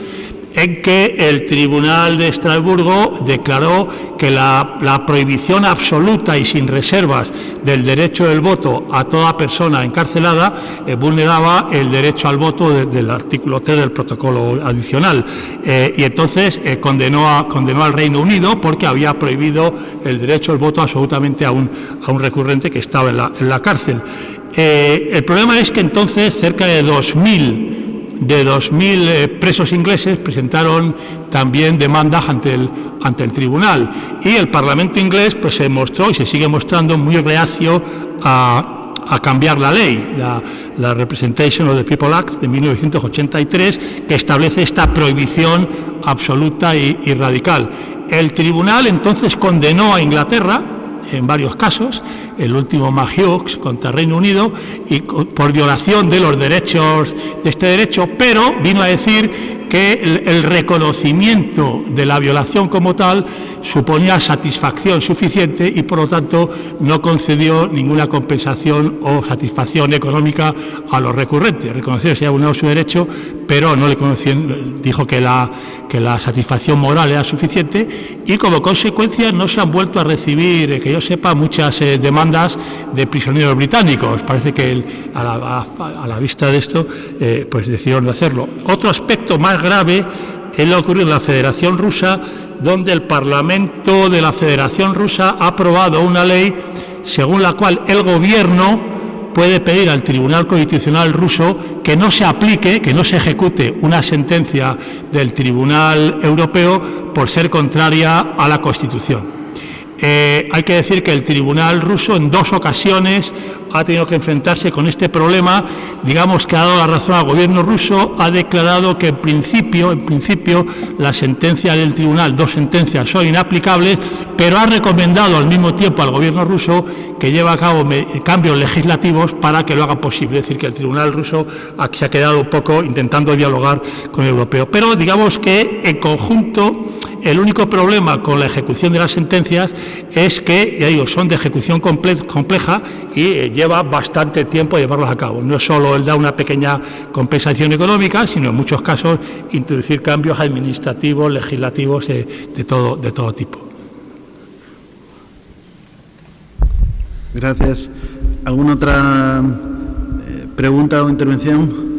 en que el Tribunal de Estrasburgo declaró que la prohibición absoluta y sin reservas del derecho del voto a toda persona encarcelada vulneraba el derecho al voto del artículo 3 del protocolo adicional, y entonces condenó al Reino Unido porque había prohibido el derecho al voto absolutamente a un recurrente que estaba en la cárcel. El problema es que entonces cerca de 2.000 presos ingleses presentaron también demandas ante el tribunal, y el Parlamento inglés pues se mostró y se sigue mostrando muy reacio a cambiar la ley, la Representation of the People Act de 1983, que establece esta prohibición absoluta y radical. El tribunal entonces condenó a Inglaterra en varios casos, el último Hughes contra Reino Unido, y por violación de los derechos de este derecho, pero vino a decir que el reconocimiento de la violación como tal suponía satisfacción suficiente y por lo tanto no concedió ninguna compensación o satisfacción económica a los recurrentes. Reconoció que se había vulnerado su derecho, pero no le conoció, dijo que la satisfacción moral era suficiente, y como consecuencia no se han vuelto a recibir, que yo sepa, muchas demandas de prisioneros británicos. Parece que a la vista de esto pues decidieron hacerlo. Otro aspecto más grave es lo que ocurrió en la Federación Rusa, donde el Parlamento de la Federación Rusa ha aprobado una ley según la cual el gobierno puede pedir al Tribunal Constitucional ruso que no se aplique, que no se ejecute una sentencia del Tribunal Europeo por ser contraria a la Constitución. Hay que decir que el Tribunal ruso en 2 ocasiones ha tenido que enfrentarse con este problema. Digamos que ha dado la razón al gobierno ruso, ha declarado que en principio la sentencia del tribunal, 2 sentencias, son inaplicables, pero ha recomendado al mismo tiempo al gobierno ruso que lleve a cabo cambios legislativos para que lo haga posible. Es decir, que el tribunal ruso se ha quedado un poco intentando dialogar con el europeo. Pero digamos que en conjunto el único problema con la ejecución de las sentencias es que, ya digo, son de ejecución compleja y lleva bastante tiempo llevarlos a cabo. No solo él da una pequeña compensación económica, sino en muchos casos introducir cambios administrativos, legislativos, de todo tipo. Gracias. ¿Alguna otra pregunta o intervención?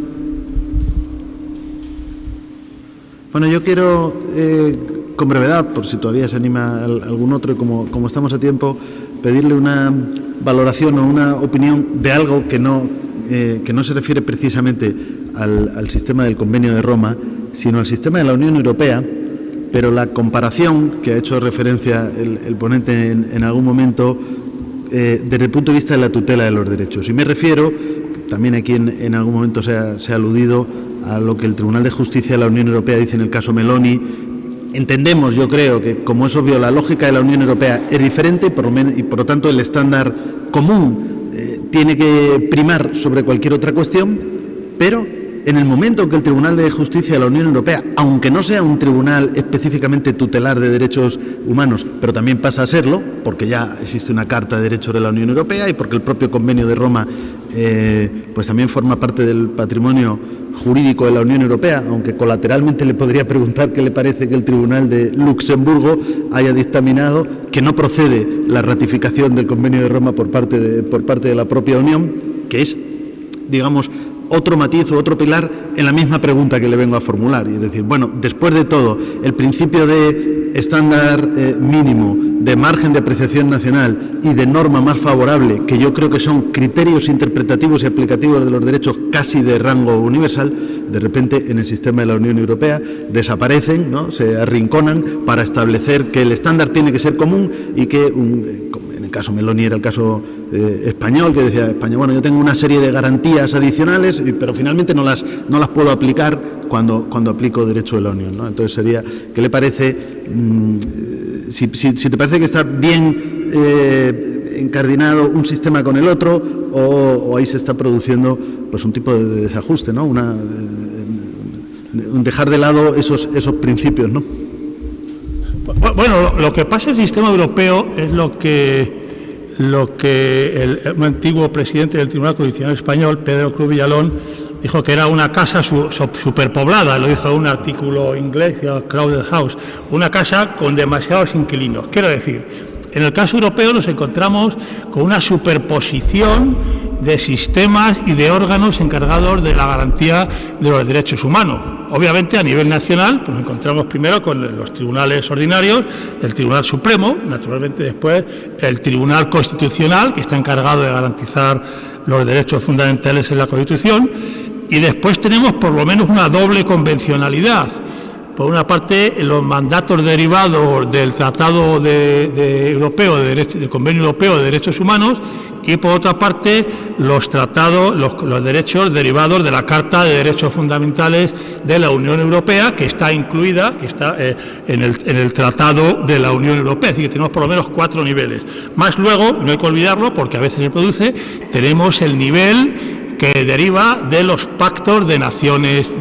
Bueno, yo quiero, con brevedad, por si todavía se anima algún otro, y como estamos a tiempo, pedirle una valoración o una opinión de algo que no se refiere precisamente al sistema del Convenio de Roma, sino al sistema de la Unión Europea, pero la comparación que ha hecho referencia el ponente en algún momento desde el punto de vista de la tutela de los derechos. Y me refiero, también aquí en algún momento se ha aludido a lo que el Tribunal de Justicia de la Unión Europea dice en el caso Meloni. Entendemos, yo creo, que como es obvio, la lógica de la Unión Europea es diferente y por lo tanto el estándar común tiene que primar sobre cualquier otra cuestión, pero en el momento en que el Tribunal de Justicia de la Unión Europea, aunque no sea un tribunal específicamente tutelar de derechos humanos, pero también pasa a serlo, porque ya existe una Carta de Derechos de la Unión Europea y porque el propio Convenio de Roma pues también forma parte del patrimonio jurídico de la Unión Europea, aunque colateralmente le podría preguntar qué le parece que el Tribunal de Luxemburgo haya dictaminado que no procede la ratificación del Convenio de Roma por parte de la propia Unión, que es, digamos, otro matiz o otro pilar en la misma pregunta que le vengo a formular. Y es decir, bueno, después de todo, el principio de estándar mínimo, de margen de apreciación nacional y de norma más favorable, que yo creo que son criterios interpretativos y aplicativos de los derechos casi de rango universal, de repente en el sistema de la Unión Europea desaparecen, ¿no? Se arrinconan para establecer que el estándar tiene que ser común y que en el caso Meloni era el caso español, que decía España, bueno, yo tengo una serie de garantías adicionales, pero finalmente no las puedo aplicar cuando aplico derecho de la Unión, ¿no? Entonces sería, ¿qué le parece? Si te parece que está bien encardinado un sistema con el otro, o ahí se está produciendo pues un tipo de desajuste, ¿no? Dejar de lado esos principios, ¿no? Bueno, lo que pasa en el sistema europeo es lo que el antiguo presidente del Tribunal Constitucional Español, Pedro Cruz Villalón, dijo que era una casa superpoblada, lo dijo en un artículo inglés, Crowded House, una casa con demasiados inquilinos. Quiero decir, en el caso europeo nos encontramos con una superposición de sistemas y de órganos encargados de la garantía de los derechos humanos. Obviamente, a nivel nacional, pues nos encontramos primero con los tribunales ordinarios, el Tribunal Supremo, naturalmente después el Tribunal Constitucional, que está encargado de garantizar los derechos fundamentales en la Constitución, y después tenemos por lo menos una doble convencionalidad. Por una parte, los mandatos derivados del Tratado Europeo del Convenio Europeo de Derechos Humanos, y por otra parte los tratados, los derechos derivados de la Carta de Derechos Fundamentales de la Unión Europea, que está incluida, en el Tratado de la Unión Europea. Es decir, que tenemos por lo menos 4 niveles. Más luego, no hay que olvidarlo, porque a veces se produce, tenemos el nivel que deriva de los pactos de Naciones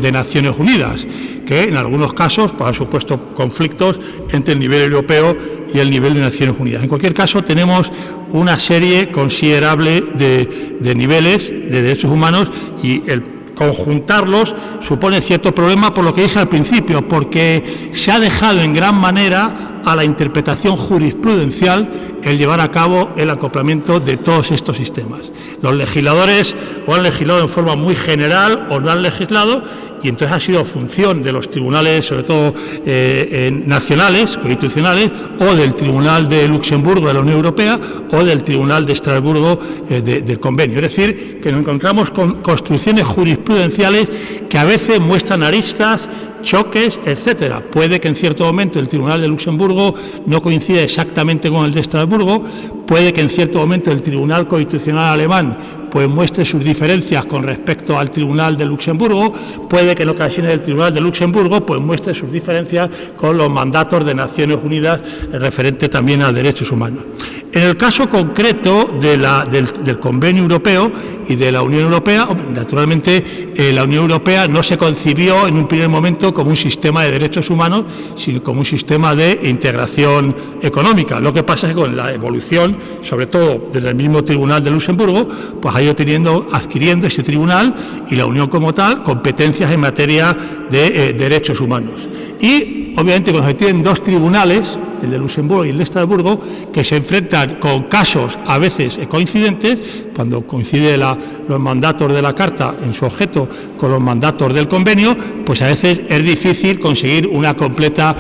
Unidas, que en algunos casos pues, han supuesto conflictos entre el nivel europeo y el nivel de Naciones Unidas. En cualquier caso, tenemos una serie considerable de niveles de derechos humanos, y el conjuntarlos supone cierto problema, por lo que dije al principio, porque se ha dejado en gran manera a la interpretación jurisprudencial el llevar a cabo el acoplamiento de todos estos sistemas. Los legisladores o han legislado en forma muy general o no han legislado, y entonces ha sido función de los tribunales, sobre todo nacionales, constitucionales, o del Tribunal de Luxemburgo de la Unión Europea o del Tribunal de Estrasburgo del Convenio. Es decir, que nos encontramos con construcciones jurisprudenciales que a veces muestran aristas, choques, etcétera. Puede que en cierto momento el Tribunal de Luxemburgo no coincida exactamente con el de Estrasburgo, puede que en cierto momento el Tribunal Constitucional alemán pues muestre sus diferencias con respecto al Tribunal de Luxemburgo, puede que en ocasiones el Tribunal de Luxemburgo pues muestre sus diferencias con los mandatos de Naciones Unidas referente también a derechos humanos. En el caso concreto del Convenio Europeo y de la Unión Europea, naturalmente la Unión Europea no se concibió en un primer momento como un sistema de derechos humanos, sino como un sistema de integración económica. Lo que pasa es que con la evolución, sobre todo desde el mismo Tribunal de Luxemburgo, pues ha ido adquiriendo ese tribunal y la Unión como tal competencias en materia de derechos humanos. Y obviamente cuando se tienen dos tribunales, el de Luxemburgo y el de Estrasburgo, que se enfrentan con casos a veces coincidentes, cuando coinciden los mandatos de la Carta en su objeto con los mandatos del convenio, pues a veces es difícil conseguir una completa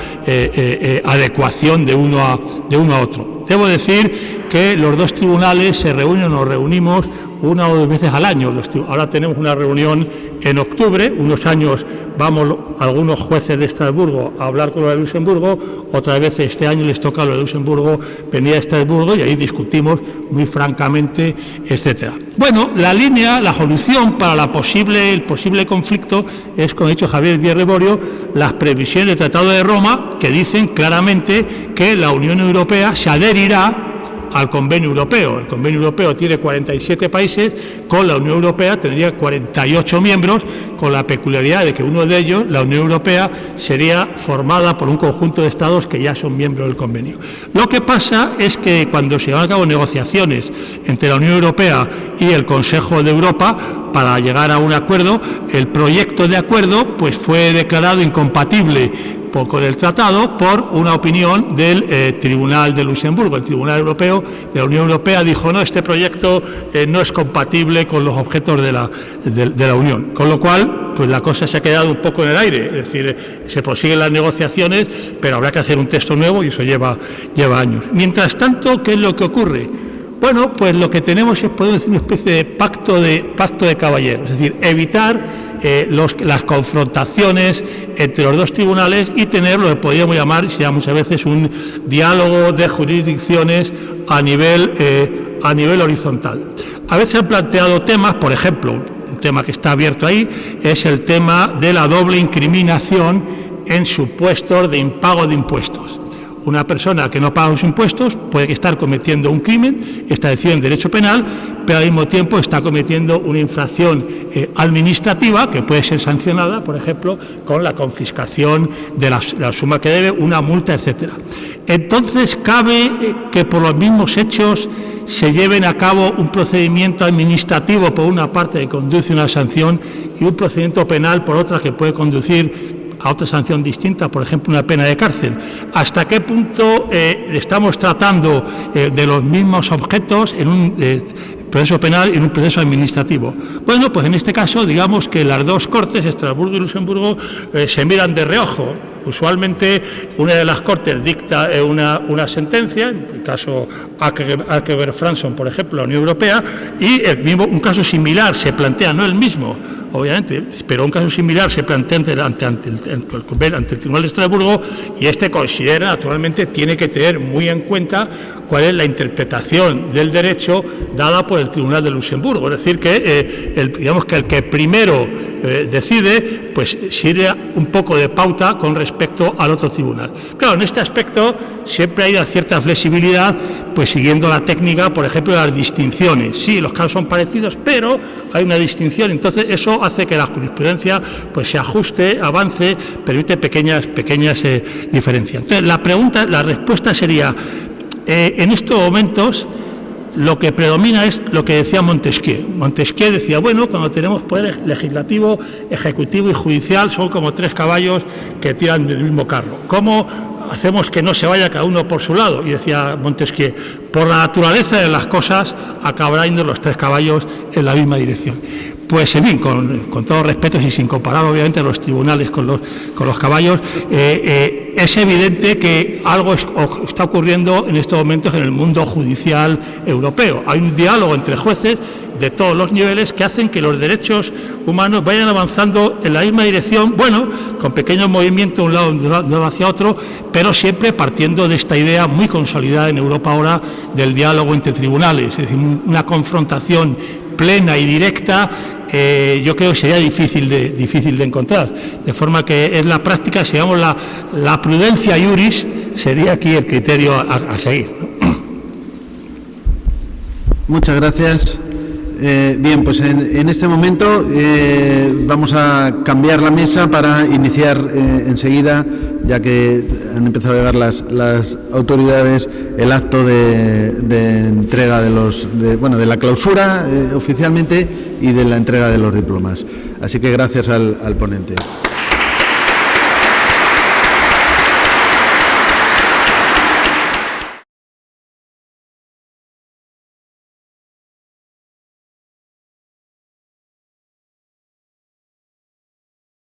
adecuación de uno a otro. Debo decir que los dos tribunales se reúnen o nos reunimos una o dos veces al año. Ahora tenemos una reunión en octubre, unos años vamos algunos jueces de Estrasburgo a hablar con los de Luxemburgo, otras veces este año les toca a los de Luxemburgo venir a Estrasburgo y ahí discutimos muy francamente, etcétera. Bueno, la solución para el posible conflicto es, como ha dicho Javier Díaz Reborio, las previsiones del Tratado de Roma, que dicen claramente que la Unión Europea se adherirá al Convenio Europeo. El Convenio Europeo tiene 47 países, con la Unión Europea tendría 48 miembros, con la peculiaridad de que uno de ellos, la Unión Europea, sería formada por un conjunto de estados que ya son miembros del convenio. Lo que pasa es que cuando se llevan a cabo negociaciones entre la Unión Europea y el Consejo de Europa para llegar a un acuerdo, el proyecto de acuerdo pues fue declarado incompatible con el tratado por una opinión del Tribunal de Luxemburgo. El Tribunal Europeo de la Unión Europea dijo no, este proyecto no es compatible con los objetos de la Unión, con lo cual pues la cosa se ha quedado un poco en el aire, es decir, se prosiguen las negociaciones, pero habrá que hacer un texto nuevo y eso lleva años. Mientras tanto, ¿qué es lo que ocurre? Bueno, pues lo que tenemos es, podemos decir, una especie de pacto de caballeros, es decir, evitar las confrontaciones entre los dos tribunales y tener lo que podríamos llamar, muchas veces, un diálogo de jurisdicciones a nivel horizontal. A veces han planteado temas, por ejemplo, un tema que está abierto ahí, es el tema de la doble incriminación en supuestos de impago de impuestos. Una persona que no paga los impuestos puede estar cometiendo un crimen establecido en derecho penal, pero al mismo tiempo está cometiendo una infracción administrativa que puede ser sancionada, por ejemplo, con la confiscación de la suma que debe, una multa, etcétera. Entonces, cabe que por los mismos hechos se lleven a cabo un procedimiento administrativo por una parte que conduce a una sanción y un procedimiento penal por otra que puede conducir a otra sanción distinta, por ejemplo, una pena de cárcel. ¿Hasta qué punto estamos tratando de los mismos objetos en un proceso penal y en un proceso administrativo? Bueno, pues en este caso, digamos que las dos cortes, Estrasburgo y Luxemburgo, se miran de reojo. Usualmente una de las cortes dicta una sentencia, en el caso Akeberg-Franson, por ejemplo, la Unión Europea, y un caso similar se plantea, no el mismo, obviamente, pero un caso similar se plantea ante el Tribunal de Estrasburgo, y este considera, naturalmente, tiene que tener muy en cuenta cuál es la interpretación del derecho dada por el Tribunal de Luxemburgo. Es decir, que el que primero decide, pues sirve un poco de pauta con respecto al otro tribunal. Claro, en este aspecto siempre hay una cierta flexibilidad, pues siguiendo la técnica, por ejemplo, de las distinciones. Sí, los casos son parecidos, pero hay una distinción, entonces eso hace que la jurisprudencia pues se ajuste, avance, permite pequeñas diferencias. Entonces, la respuesta sería, en estos momentos, lo que predomina es lo que decía Montesquieu. Montesquieu decía, bueno, cuando tenemos poder legislativo, ejecutivo y judicial, son como tres caballos que tiran del mismo carro. ¿Cómo hacemos que no se vaya cada uno por su lado. Y decía Montesquieu, por la naturaleza de las cosas acabarán yendo los 3 caballos en la misma dirección. Pues, en fin, con todo respeto y sin comparar obviamente los tribunales con los caballos, es evidente que algo está ocurriendo en estos momentos en el mundo judicial europeo. Hay un diálogo entre jueces de todos los niveles que hacen que los derechos humanos vayan avanzando en la misma dirección, bueno, con pequeños movimientos de un lado hacia otro, pero siempre partiendo de esta idea muy consolidada en Europa ahora del diálogo entre tribunales, es decir, una confrontación plena y directa. Yo creo que sería difícil de encontrar, de forma que es la práctica, si digamos la prudencia iuris sería aquí el criterio a seguir. Muchas gracias. Bien, pues en este momento vamos a cambiar la mesa para iniciar enseguida, ya que han empezado a llegar las autoridades, el acto de entrega de la clausura oficialmente y de la entrega de los diplomas. Así que gracias al ponente.